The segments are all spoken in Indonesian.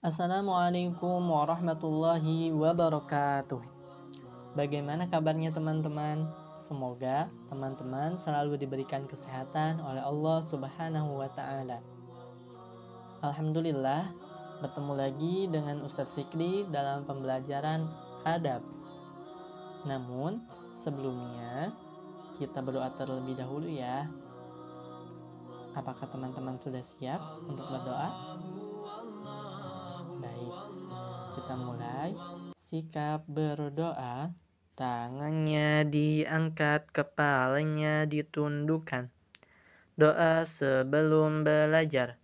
Assalamualaikum warahmatullahi wabarakatuh. Bagaimana kabarnya teman-teman? Semoga teman-teman selalu diberikan kesehatan oleh Allah Subhanahu wa Ta'ala. Alhamdulillah, bertemu lagi dengan Ustadz Fikri dalam pembelajaran adab. Namun, sebelumnya kita berdoa terlebih dahulu ya. Apakah teman-teman sudah siap untuk berdoa? Baik, kita mulai. Sikap berdoa, tangannya diangkat, kepalanya ditundukkan. Doa sebelum belajar.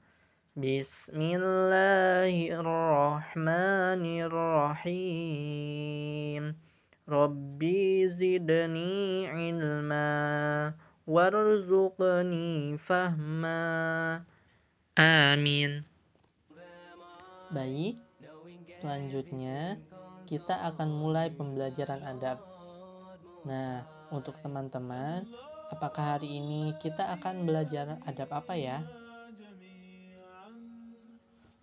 Bismillahirrahmanirrahim. Rabbi zidni ilma warzuqni fahma. Amin. Baik, selanjutnya kita akan mulai pembelajaran adab. Nah, untuk teman-teman, apakah hari ini kita akan belajar adab apa ya?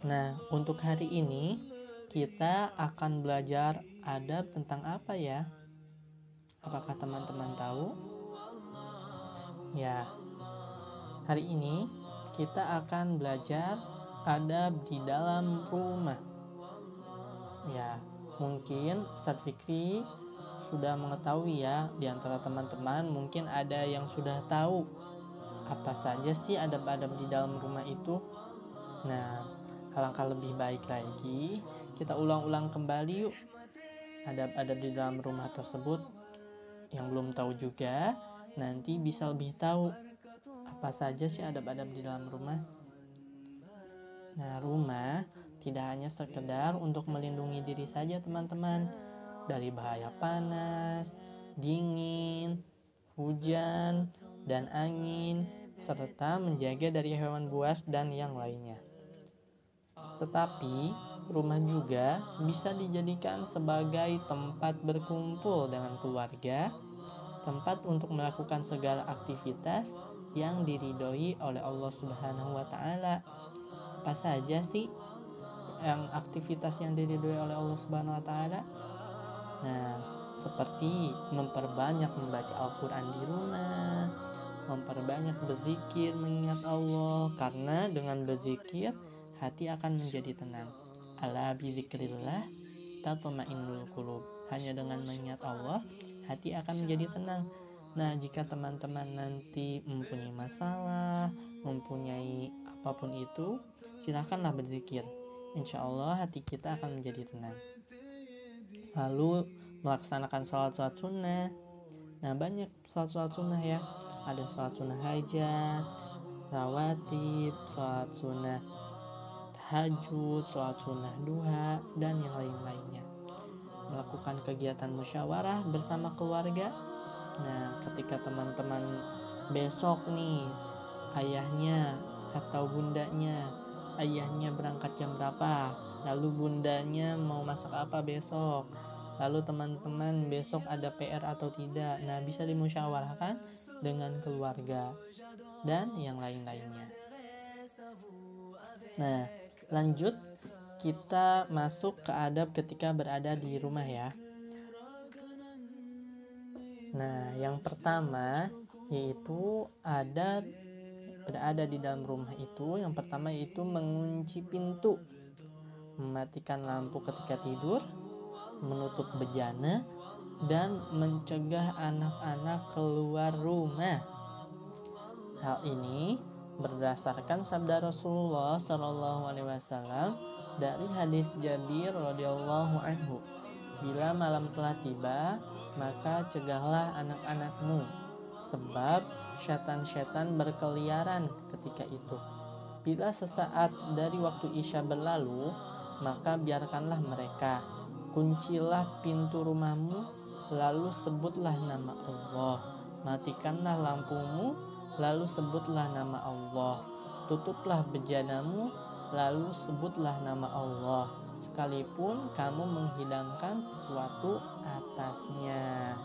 Nah, untuk hari ini kita akan belajar adab tentang apa ya? Apakah teman-teman tahu? Ya, hari ini kita akan belajar adab di dalam rumah. Ya, mungkin Ustadz Fikri sudah mengetahui ya, di antara teman-teman mungkin ada yang sudah tahu apa saja sih adab-adab di dalam rumah itu. Nah, alangkah lebih baik lagi kita ulang-ulang kembali yuk adab-adab di dalam rumah tersebut. Yang belum tahu juga nanti bisa lebih tahu apa saja sih adab-adab di dalam rumah. Nah, rumah tidak hanya sekedar untuk melindungi diri saja teman-teman dari bahaya panas, dingin, hujan, dan angin, serta menjaga dari hewan buas dan yang lainnya. Tetapi, rumah juga bisa dijadikan sebagai tempat berkumpul dengan keluarga, tempat untuk melakukan segala aktivitas yang diridhoi oleh Allah Subhanahu wa Ta'ala. Apa saja sih yang aktivitas yang diridhoi oleh Allah Subhanahu wa Ta'ala? Nah, seperti memperbanyak membaca Al-Quran di rumah, memperbanyak berzikir mengingat Allah, karena dengan berzikir hati akan menjadi tenang. Ala bizikrillah tatma'innul qulub. Hanya dengan mengingat Allah hati akan menjadi tenang. Nah, jika teman-teman nanti mempunyai masalah, mempunyai apapun itu, silakanlah berzikir. Insya Allah hati kita akan menjadi tenang. Lalu melaksanakan sholat-sholat sunnah. Nah, banyak sholat-sholat sunnah ya. Ada sholat sunnah hajat, rawatib, sholat sunnah tahajud, sholat sunnah duha, dan yang lain-lainnya. Melakukan kegiatan musyawarah bersama keluarga. Nah, ketika teman-teman besok nih, ayahnya atau bundanya, ayahnya berangkat jam berapa, lalu bundanya mau masak apa besok, lalu teman-teman besok ada PR atau tidak. Nah, bisa dimusyawarahkan dengan keluarga dan yang lain-lainnya. Nah, lanjut kita masuk ke adab ketika berada di rumah ya. Nah, yang pertama yaitu adab berada di dalam rumah itu. Yang pertama yaitu mengunci pintu, mematikan lampu ketika tidur, menutup bejana, dan mencegah anak-anak keluar rumah. Hal ini berdasarkan sabda Rasulullah SAW dari hadis Jabir radhiyallahu anhu. Bila malam telah tiba, maka cegahlah anak-anakmu, sebab syaitan-syaitan berkeliaran ketika itu. Bila sesaat dari waktu Isya berlalu, maka biarkanlah mereka. Kuncilah pintu rumahmu, lalu sebutlah nama Allah. Matikanlah lampumu, lalu sebutlah nama Allah. Tutuplah bejanamu, lalu sebutlah nama Allah, sekalipun kamu menghidangkan sesuatu atasnya.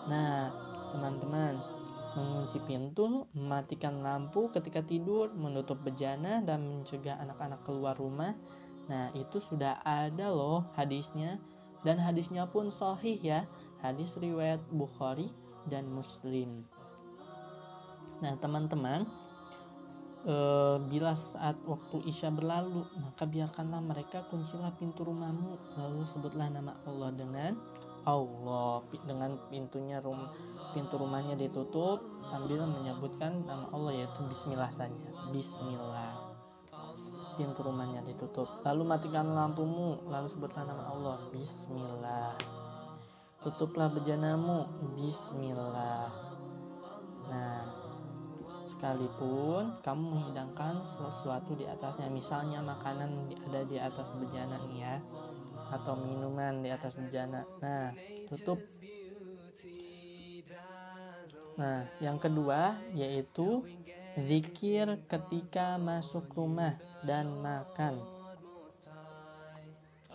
Nah, teman-teman, mengunci pintu, mematikan lampu ketika tidur, menutup bejana, dan mencegah anak-anak keluar rumah. Nah, itu sudah ada loh hadisnya, dan hadisnya pun sahih ya. Hadis riwayat Bukhari dan Muslim. Nah, teman-teman, bila saat waktu Isya berlalu, maka biarkanlah mereka kuncilah pintu rumahmu, lalu sebutlah nama Allah dengan Allah, dengan pintu rumahnya ditutup sambil menyebutkan nama Allah, yaitu Bismillah saja. Bismillah. Pintu rumahnya ditutup, lalu matikan lampumu, lalu sebutlah nama Allah. Bismillah. Tutuplah bejanamu. Bismillah. Nah, sekalipun kamu menghidangkan sesuatu di atasnya, misalnya makanan ada di atas bejana nih ya, atau minuman di atas bejana. Nah, tutup. Nah, yang kedua yaitu zikir ketika masuk rumah dan makan.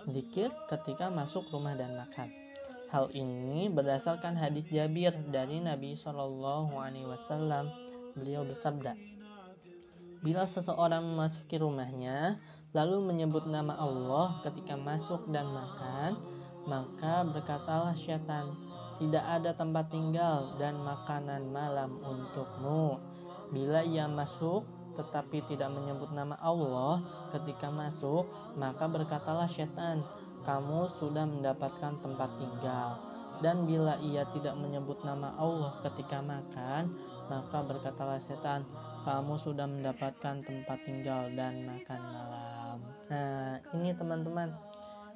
Zikir ketika masuk rumah dan makan. Hal ini berdasarkan hadis Jabir dari Nabi SAW. Beliau bersabda, bila seseorang memasuki rumahnya lalu menyebut nama Allah ketika masuk dan makan, maka berkatalah syaitan, tidak ada tempat tinggal dan makanan malam untukmu. Bila ia masuk tetapi tidak menyebut nama Allah ketika masuk, maka berkatalah syaitan, kamu sudah mendapatkan tempat tinggal. Dan bila ia tidak menyebut nama Allah ketika makan, maka berkatalah setan, kamu sudah mendapatkan tempat tinggal dan makan malam. Nah, ini teman-teman,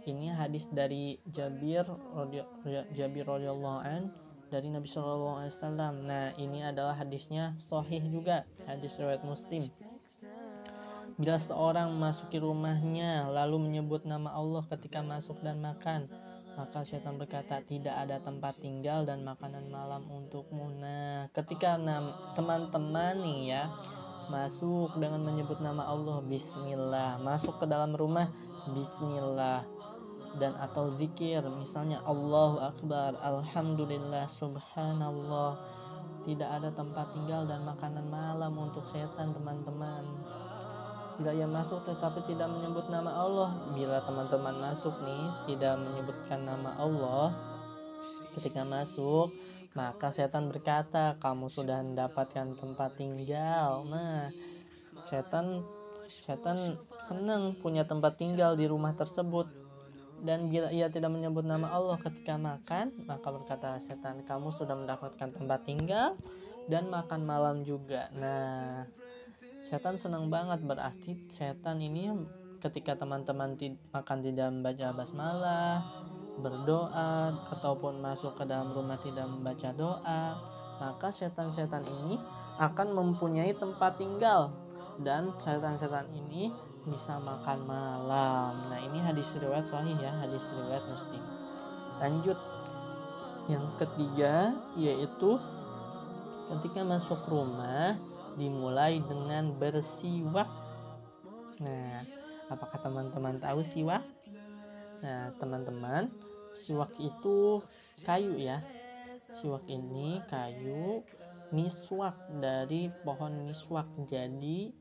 ini hadis dari Jabir radhiyallahu an dari Nabi Shallallahu Alaihi Wasallam. Nah, ini adalah hadisnya sahih juga, hadis riwayat Muslim. Bila seorang memasuki rumahnya lalu menyebut nama Allah ketika masuk dan makan, maka syaitan berkata, tidak ada tempat tinggal dan makanan malam untukmu. Nah, ketika teman-teman nih ya masuk dengan menyebut nama Allah, Bismillah, masuk ke dalam rumah, Bismillah, dan atau zikir, misalnya Allahu Akbar, Alhamdulillah, Subhanallah, tidak ada tempat tinggal dan makanan malam untuk setan, teman-teman. Bila ia masuk tetapi tidak menyebut nama Allah, bila teman-teman masuk nih tidak menyebutkan nama Allah ketika masuk, maka setan berkata, kamu sudah mendapatkan tempat tinggal. Nah, setan senang punya tempat tinggal di rumah tersebut. Dan bila ia tidak menyebut nama Allah ketika makan, maka berkata setan, kamu sudah mendapatkan tempat tinggal dan makan malam juga. Nah, setan senang banget, berarti setan ini ketika teman-teman makan tidak membaca basmalah, berdoa, ataupun masuk ke dalam rumah tidak membaca doa, maka setan-setan ini akan mempunyai tempat tinggal dan setan-setan ini bisa makan malam. Nah, ini hadis riwayat sahih ya, hadis riwayat Muslim. Lanjut, yang ketiga yaitu ketika masuk rumah dimulai dengan bersiwak. Nah, apakah teman-teman tahu siwak? Nah, teman-teman, siwak itu kayu ya. Siwak ini kayu, miswak dari pohon miswak. Jadi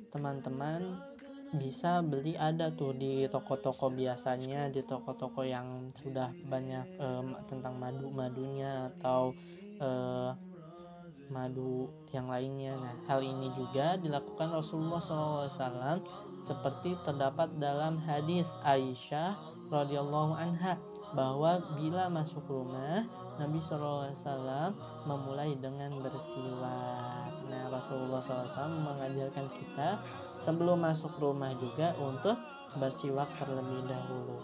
teman-teman bisa beli, ada tuh di toko-toko, biasanya di toko-toko yang sudah banyak tentang madunya atau madu yang lainnya. Nah, hal ini juga dilakukan Rasulullah SAW seperti terdapat dalam hadis Aisyah radhiyallahu anha, bahwa bila masuk rumah Nabi SAW memulai dengan bersiwak. Nah, Rasulullah SAW mengajarkan kita sebelum masuk rumah juga untuk bersiwak terlebih dahulu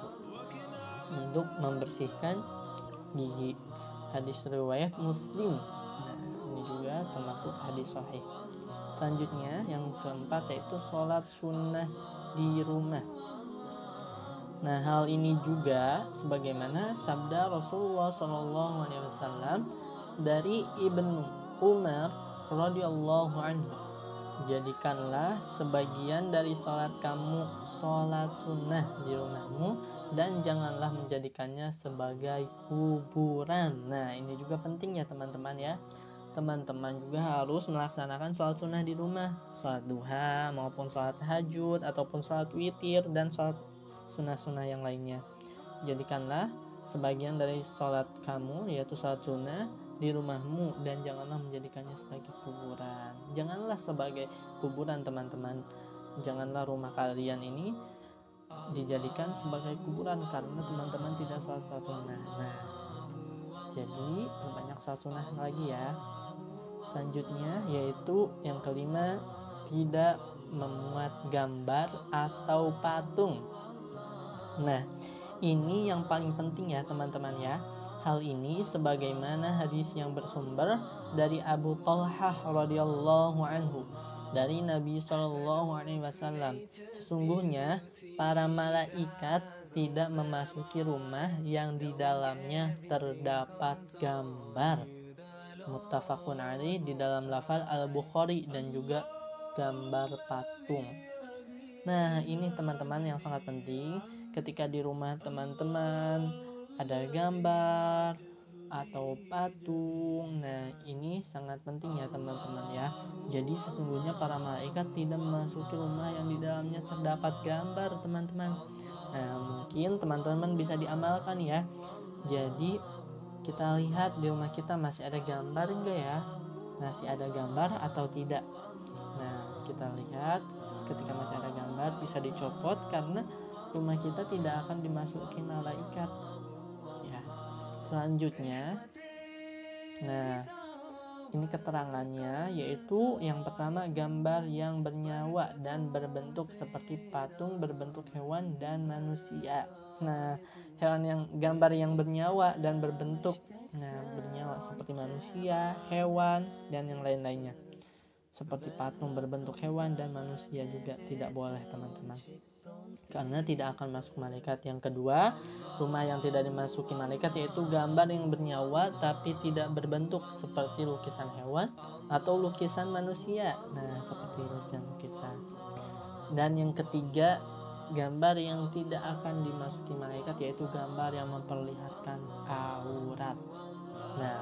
untuk membersihkan gigi. Hadis riwayat Muslim. Nah, ini juga termasuk hadis sahih. Selanjutnya yang keempat yaitu sholat sunnah di rumah. Nah, hal ini juga sebagaimana sabda Rasulullah SAW dari Ibnu Umar radhiyallahu anhu, jadikanlah sebagian dari sholat kamu sholat sunnah di rumahmu dan janganlah menjadikannya sebagai kuburan. Nah, ini juga penting ya teman-teman ya. teman-teman juga harus melaksanakan sholat sunnah di rumah, sholat duha maupun sholat tahajud ataupun sholat witir dan sholat sunnah-sunnah yang lainnya. Jadikanlah sebagian dari sholat kamu, yaitu sholat sunnah, di rumahmu, dan janganlah menjadikannya sebagai kuburan. Janganlah sebagai kuburan, teman-teman. Janganlah rumah kalian ini dijadikan sebagai kuburan karena teman-teman tidak sholat sunnah. Nah, jadi perbanyak sholat sunnah lagi ya. Selanjutnya yaitu yang kelima, tidak memuat gambar atau patung. Nah, ini yang paling penting ya teman-teman ya. Hal ini sebagaimana hadis yang bersumber dari Abu Talhah radhiyallahu anhu dari Nabi Shallallahu alaihi wasallam. Sesungguhnya para malaikat tidak memasuki rumah yang di dalamnya terdapat gambar. Muttafaqun alaih di dalam lafal Al-Bukhari, dan juga gambar patung. Nah, ini teman-teman yang sangat penting. Ketika di rumah teman-teman ada gambar atau patung, nah ini sangat penting ya teman-teman ya. Jadi sesungguhnya para malaikat tidak memasuki rumah yang di dalamnya terdapat gambar, teman-teman. Nah, mungkin teman-teman bisa diamalkan ya. Jadi kita lihat di rumah kita masih ada gambar enggak ya? Masih ada gambar atau tidak? Nah, kita lihat ketika masih ada gambar bisa dicopot karena rumah kita tidak akan dimasuki malaikat. Ya. Selanjutnya, nah ini keterangannya yaitu yang pertama, gambar yang bernyawa dan berbentuk seperti patung, berbentuk hewan dan manusia. Nah, gambar yang bernyawa dan berbentuk bernyawa seperti manusia, hewan dan yang lain-lainnya. Seperti patung berbentuk hewan dan manusia juga tidak boleh, teman-teman. Karena tidak akan masuk malaikat. Yang kedua, rumah yang tidak dimasuki malaikat yaitu gambar yang bernyawa tapi tidak berbentuk seperti lukisan hewan atau lukisan manusia. Nah, seperti lukisan. Dan yang ketiga, gambar yang tidak akan dimasuki malaikat yaitu gambar yang memperlihatkan aurat. Nah,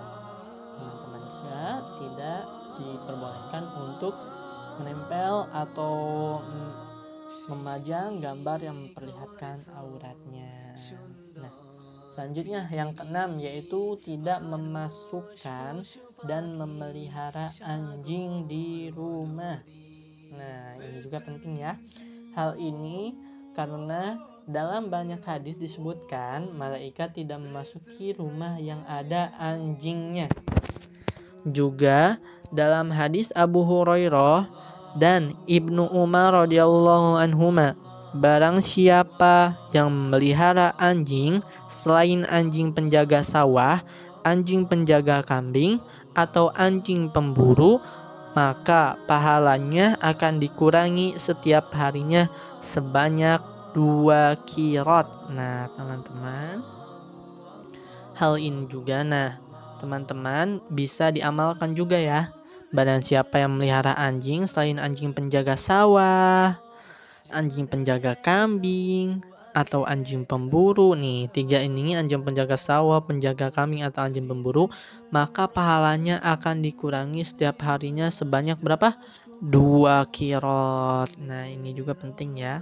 teman-teman juga tidak diperbolehkan untuk menempel atau memajang gambar yang memperlihatkan auratnya. Nah, selanjutnya yang keenam yaitu tidak memasukkan dan memelihara anjing di rumah. Nah, ini juga penting ya. Hal ini karena dalam banyak hadis disebutkan malaikat tidak memasuki rumah yang ada anjingnya. Juga dalam hadis Abu Hurairah dan Ibnu Umar radhiyallahu anhuma, barang siapa yang memelihara anjing selain anjing penjaga sawah, anjing penjaga kambing, atau anjing pemburu, maka pahalanya akan dikurangi setiap harinya sebanyak 2 qirot. Nah, teman-teman, hal ini juga teman-teman bisa diamalkan juga ya. Barang siapa yang memelihara anjing selain anjing penjaga sawah, anjing penjaga kambing, atau anjing pemburu, nih 3 ini, anjing penjaga sawah, penjaga kambing, atau anjing pemburu, maka pahalanya akan dikurangi setiap harinya sebanyak berapa? 2 qirot. Nah, ini juga penting ya.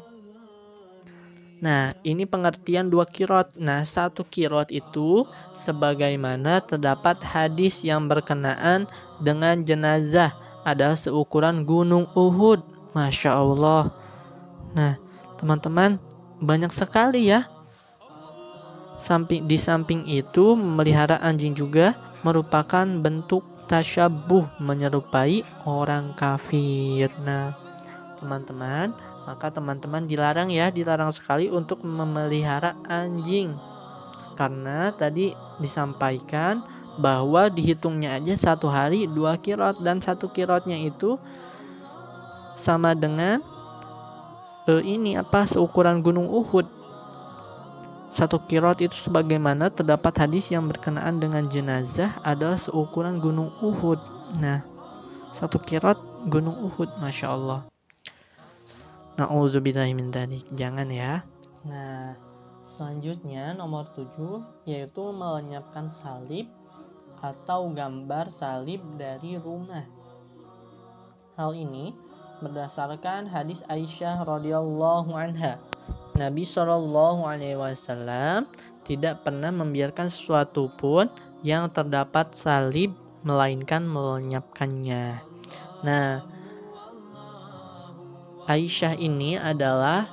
Nah, ini pengertian 2 qirot. Nah, 1 qirot itu sebagaimana terdapat hadis yang berkenaan dengan jenazah adalah seukuran gunung Uhud. Masya Allah. Nah, teman-teman, banyak sekali ya. Di samping itu, memelihara anjing juga merupakan bentuk tasyabuh, menyerupai orang kafir. Nah, teman-teman, maka teman-teman dilarang sekali untuk memelihara anjing. Karena tadi disampaikan bahwa dihitungnya aja 1 hari 2 qirot, dan 1 qirotnya itu sama dengan seukuran gunung Uhud. 1 qirot itu sebagaimana terdapat hadis yang berkenaan dengan jenazah adalah seukuran gunung Uhud. Nah, 1 qirot gunung Uhud, Masya Allah. Na'udzubillahi min dzalik. Jangan ya. Nah, selanjutnya nomor 7 yaitu melenyapkan salib atau gambar salib dari rumah. Hal ini berdasarkan hadis Aisyah radhiyallahu anha. Nabi Shallallahu alaihi wasallam tidak pernah membiarkan sesuatu pun yang terdapat salib melainkan melenyapkannya. Nah, Aisyah ini adalah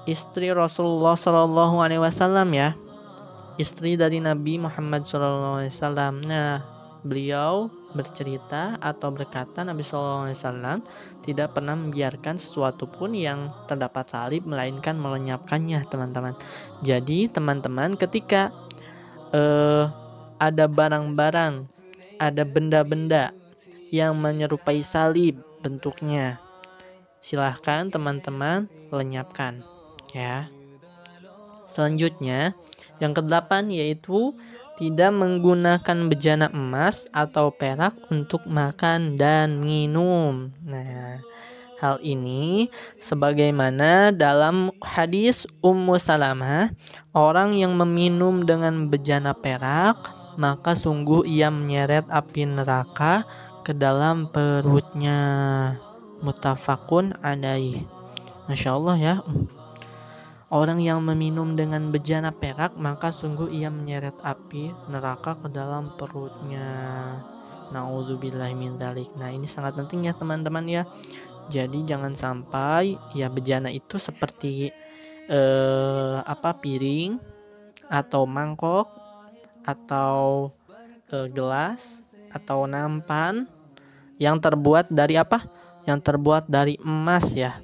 istri Rasulullah Shallallahu alaihi wasallam ya. Istri dari Nabi Muhammad Shallallahu alaihi wasallam. Nah, beliau bercerita atau berkata Nabi Shallallahu alaihi wasallam tidak pernah membiarkan sesuatu pun yang terdapat salib melainkan melenyapkannya, teman-teman. Jadi, teman-teman, ketika ada barang-barang, ada benda-benda yang menyerupai salib bentuknya, silahkan teman-teman lenyapkan ya. Selanjutnya yang ke-8 yaitu tidak menggunakan bejana emas atau perak untuk makan dan minum. Nah, hal ini sebagaimana dalam hadis Ummu Salamah, orang yang meminum dengan bejana perak maka sungguh ia menyeret api neraka ke dalam perutnya. Muttafaqun alaih. Masya Allah ya. Orang yang meminum dengan bejana perak maka sungguh ia menyeret api neraka ke dalam perutnya. Nauzubillahi min dzalik. Nah, ini sangat penting ya teman-teman ya. Jadi jangan sampai ya bejana itu seperti piring atau mangkok atau gelas atau nampan yang terbuat dari apa? Yang terbuat dari emas ya.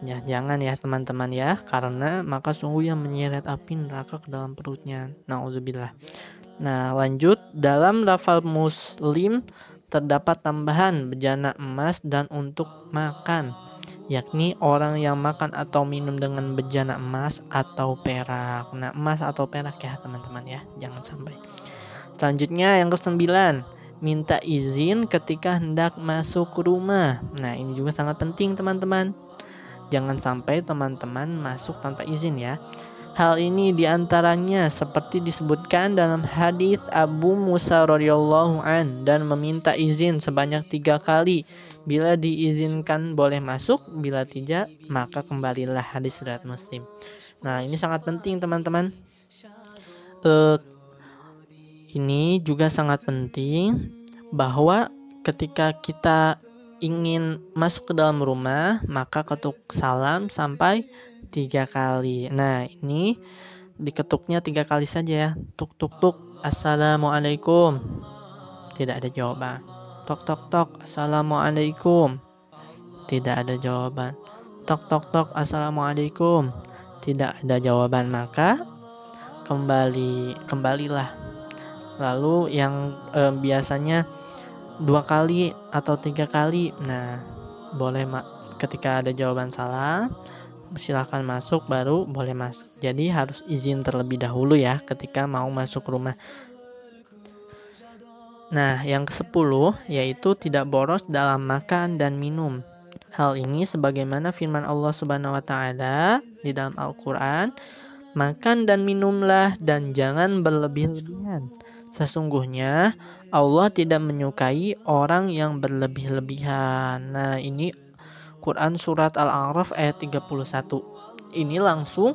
Ya, jangan ya teman-teman ya, karena maka sungguh yang menyeret api neraka ke dalam perutnya. Nauzubillah. Nah, lanjut, dalam lafal Muslim terdapat tambahan bejana emas dan untuk makan, yakni orang yang makan atau minum dengan bejana emas atau perak. Nah, emas atau perak ya teman-teman ya, jangan sampai. Selanjutnya yang ke-9, minta izin ketika hendak masuk rumah. Nah, ini juga sangat penting teman-teman. Jangan sampai teman-teman masuk tanpa izin ya. Hal ini diantaranya seperti disebutkan dalam hadis Abu Musa radhiyallahu an, dan meminta izin sebanyak 3 kali. Bila diizinkan boleh masuk, bila tidak maka kembalilah. Hadis riwayat Muslim. Nah, ini sangat penting teman-teman. Ini juga sangat penting bahwa ketika kita ingin masuk ke dalam rumah maka ketuk salam sampai 3 kali. Nah, ini diketuknya 3 kali saja ya. Tuk tuk tuk, assalamualaikum, tidak ada jawaban. Tok tok tok, assalamualaikum, tidak ada jawaban. Tok tok tok, assalamualaikum, tidak ada jawaban. Maka kembalilah. Lalu yang biasanya 2 kali atau 3 kali. Nah, boleh ketika ada jawaban salah silahkan masuk, baru boleh masuk. Jadi harus izin terlebih dahulu ya ketika mau masuk rumah. Nah, yang ke-10 yaitu tidak boros dalam makan dan minum. Hal ini sebagaimana firman Allah Subhanahu wa taala di dalam Al-Qur'an, makan dan minumlah dan jangan berlebih-lebihan. Sesungguhnya Allah tidak menyukai orang yang berlebih-lebihan. Nah, ini Quran surat Al-A'raf ayat 31. Ini langsung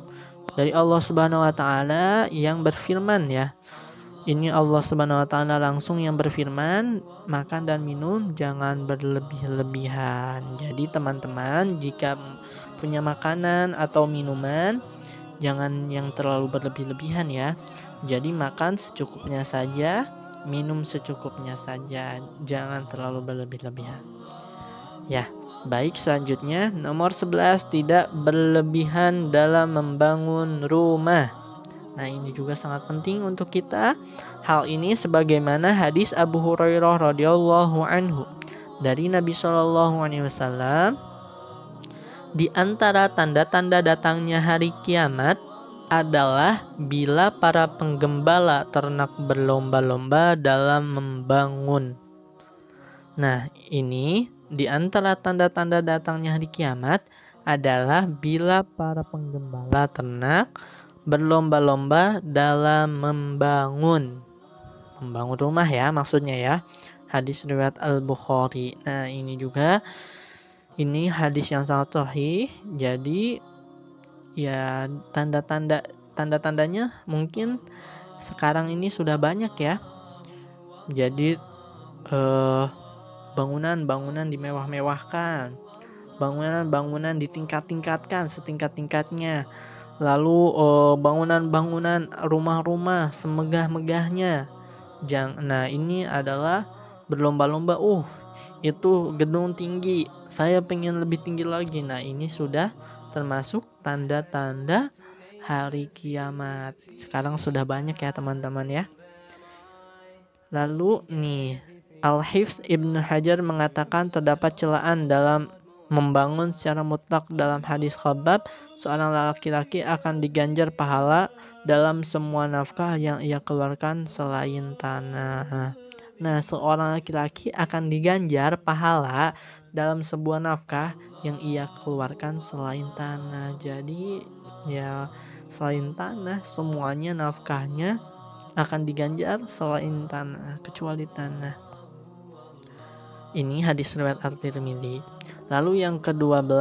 dari Allah Subhanahu wa taala yang berfirman ya. Ini Allah Subhanahu wa taala langsung yang berfirman, makan dan minum jangan berlebih-lebihan. Jadi teman-teman, jika punya makanan atau minuman jangan yang terlalu berlebih-lebihan ya. Jadi makan secukupnya saja, minum secukupnya saja, jangan terlalu berlebih-lebihan. Ya, baik, selanjutnya nomor 11, tidak berlebihan dalam membangun rumah. Nah, ini juga sangat penting untuk kita. Hal ini sebagaimana hadis Abu Hurairah radhiyallahu anhu dari Nabi Shallallahu alaihi wasallam, di antara tanda-tanda datangnya hari kiamat adalah bila para penggembala ternak berlomba-lomba dalam membangun. Nah, ini di antara tanda-tanda datangnya hari kiamat adalah bila para penggembala ternak berlomba-lomba dalam membangun. membangun rumah ya maksudnya ya. Hadis riwayat Al-Bukhari. Nah, ini juga ini hadis yang sangat sahih. Jadi ya tanda-tandanya mungkin sekarang ini sudah banyak ya. Jadi bangunan-bangunan dimewah-mewahkan, bangunan-bangunan ditingkat-tingkatkan setingkat-tingkatnya. Lalu bangunan-bangunan rumah-rumah semegah-megahnya. Nah, ini adalah berlomba-lomba. Itu gedung tinggi, saya pengen lebih tinggi lagi. Nah, ini sudah termasuk tanda-tanda hari kiamat. Sekarang sudah banyak ya teman-teman ya. Lalu nih, Al-Hifz Ibnu Hajar mengatakan terdapat celaan dalam membangun secara mutlak. Dalam hadis Khabbab, seorang laki-laki akan diganjar pahala dalam semua nafkah yang ia keluarkan selain tanah. Nah, seorang laki-laki akan diganjar pahala dalam sebuah nafkah yang ia keluarkan selain tanah. Jadi ya selain tanah semuanya nafkahnya akan diganjar selain tanah, kecuali tanah. Ini hadis riwayat At-Tirmidzi. Lalu yang ke-12,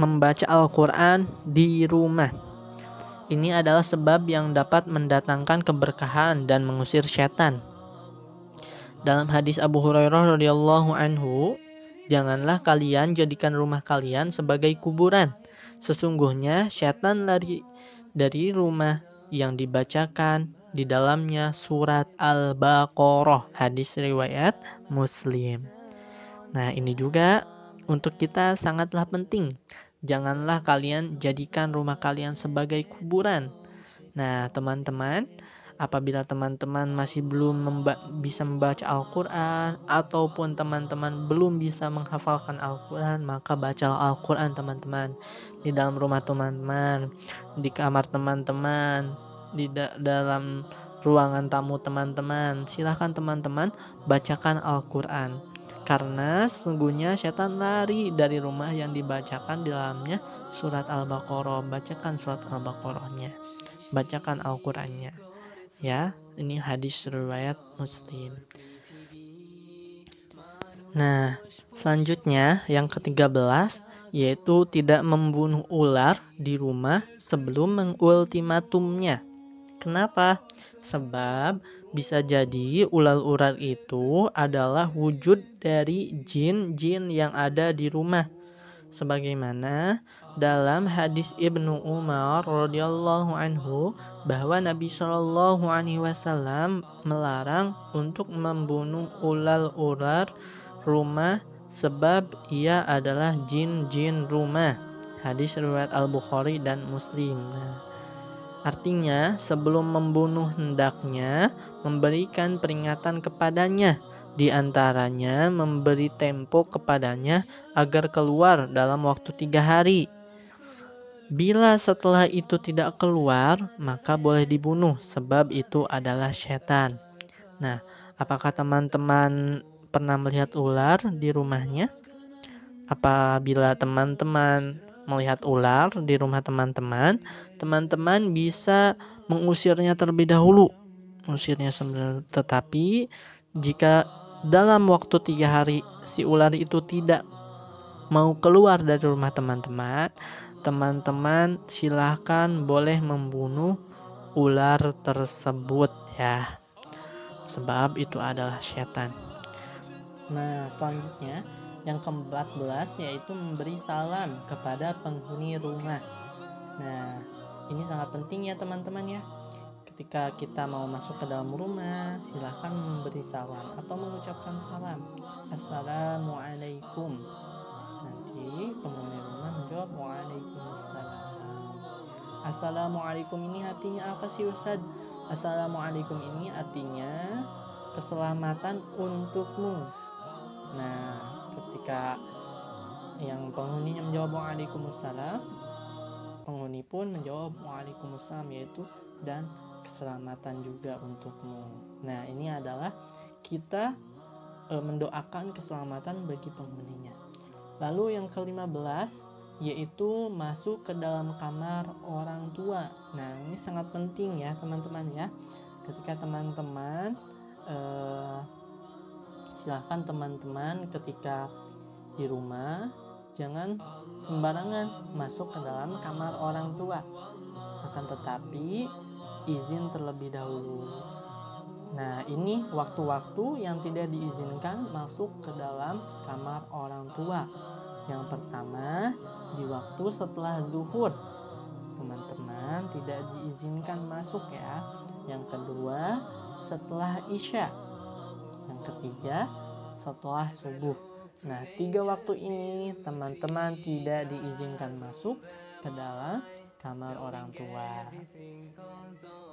membaca Al-Quran di rumah. Ini adalah sebab yang dapat mendatangkan keberkahan dan mengusir setan. Dalam hadis Abu Hurairah radhiyallahu anhu, janganlah kalian jadikan rumah kalian sebagai kuburan. Sesungguhnya setan lari dari rumah yang dibacakan di dalamnya surat Al-Baqarah. Hadis riwayat Muslim. Nah, ini juga untuk kita sangatlah penting. Janganlah kalian jadikan rumah kalian sebagai kuburan. Nah, teman-teman, apabila teman-teman masih belum bisa membaca Al-Quran, ataupun teman-teman belum bisa menghafalkan Al-Quran, maka bacalah Al-Quran teman-teman. Di dalam rumah teman-teman, di kamar teman-teman, di dalam ruangan tamu teman-teman, silahkan teman-teman bacakan Al-Quran. Karena sesungguhnya setan lari dari rumah yang dibacakan di dalamnya surat Al-Baqarah. Bacakan surat Al-Baqarahnya, bacakan Al-Qurannya ya. Ini hadis riwayat Muslim. Nah, selanjutnya yang ke-13, yaitu tidak membunuh ular di rumah sebelum mengultimatumnya. Kenapa? Sebab bisa jadi ular-ular itu adalah wujud dari jin-jin yang ada di rumah. Sebagaimana dalam hadis Ibnu Umar radhiyallahu anhu bahwa Nabi Shallallahu alaihi wasallam melarang untuk membunuh ular-ular rumah sebab ia adalah jin-jin rumah. Hadis riwayat Al-Bukhari dan Muslim. Artinya sebelum membunuh hendaknya memberikan peringatan kepadanya. Di antaranya memberi tempo kepadanya agar keluar dalam waktu 3 hari. Bila setelah itu tidak keluar, maka boleh dibunuh sebab itu adalah setan. Nah, apakah teman-teman pernah melihat ular di rumahnya? Apabila teman-teman melihat ular di rumah teman-teman, teman-teman bisa mengusirnya terlebih dahulu. Tetapi jika dalam waktu 3 hari si ular itu tidak mau keluar dari rumah teman-teman, teman-teman silahkan boleh membunuh ular tersebut ya. Sebab itu adalah setan. Nah, selanjutnya yang ke-14 yaitu memberi salam kepada penghuni rumah. Nah, ini sangat penting ya teman-teman ya. Ketika kita mau masuk ke dalam rumah, silahkan memberi salam atau mengucapkan salam. Assalamualaikum. Nanti penghuni rumah menjawab waalaikumsalam. Assalamualaikum ini artinya apa sih Ustadz? Assalamualaikum ini artinya keselamatan untukmu. Nah, ketika yang penghuninya menjawab waalaikumsalam, penghuni pun menjawab waalaikumsalam, yaitu dan keselamatan juga untukmu. Nah, ini adalah kita mendoakan keselamatan bagi penghuninya. Lalu yang ke-15 yaitu masuk ke dalam kamar orang tua. Nah, ini sangat penting ya teman-teman ya. Ketika teman-teman silahkan teman-teman ketika di rumah jangan sembarangan masuk ke dalam kamar orang tua, akan tetapi izin terlebih dahulu. Nah, ini waktu-waktu yang tidak diizinkan masuk ke dalam kamar orang tua. Yang pertama, di waktu setelah zuhur, teman-teman tidak diizinkan masuk ya. Yang kedua, setelah isya. Yang ketiga, setelah subuh. Nah, 3 waktu ini teman-teman tidak diizinkan masuk ke dalam kamar orang tua.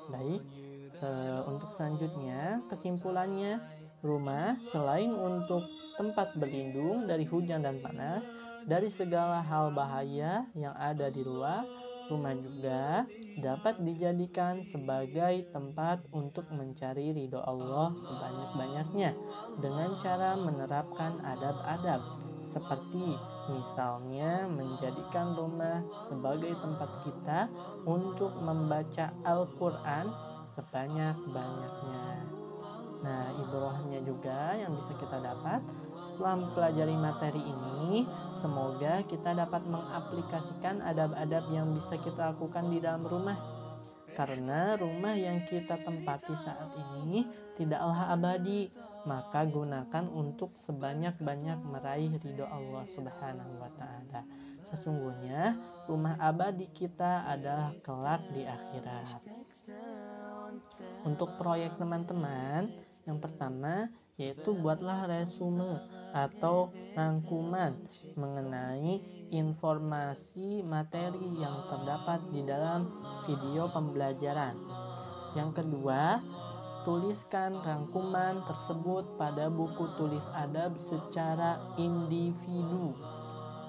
Baik, untuk selanjutnya kesimpulannya, rumah selain untuk tempat berlindung dari hujan dan panas, dari segala hal bahaya yang ada di luar, rumah juga dapat dijadikan sebagai tempat untuk mencari ridho Allah sebanyak-banyaknya dengan cara menerapkan adab-adab, seperti misalnya menjadikan rumah sebagai tempat kita untuk membaca Al-Quran sebanyak-banyaknya. Nah, ibrohnya juga yang bisa kita dapat setelah mempelajari materi ini, semoga kita dapat mengaplikasikan adab-adab yang bisa kita lakukan di dalam rumah. Karena rumah yang kita tempati saat ini tidaklah abadi, maka gunakan untuk sebanyak-banyak meraih ridho Allah Subhanahu wa Ta'ala. Sesungguhnya rumah abadi kita adalah kelak di akhirat. Untuk proyek teman-teman, yang pertama yaitu buatlah resume atau rangkuman mengenai informasi materi yang terdapat di dalam video pembelajaran. Yang kedua, tuliskan rangkuman tersebut pada buku tulis adab secara individu.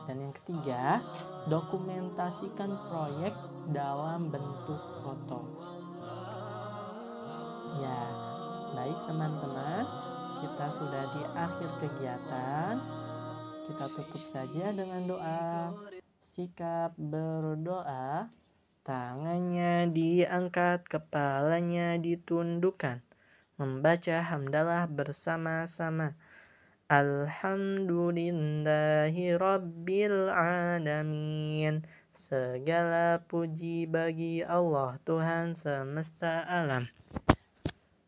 Dan yang ketiga, dokumentasikan proyek dalam bentuk foto. Ya, baik teman-teman, kita sudah di akhir kegiatan. Kita tutup saja dengan doa. Sikap berdoa, tangannya diangkat, kepalanya ditundukkan. Membaca hamdalah bersama-sama. Alhamdulillahi Rabbil Alamin. Segala puji bagi Allah Tuhan semesta alam.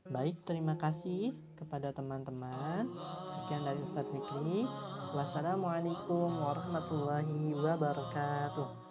Baik, terima kasih kepada teman-teman. Sekian dari Ustadz Fikri. Wassalamualaikum warahmatullahi wabarakatuh.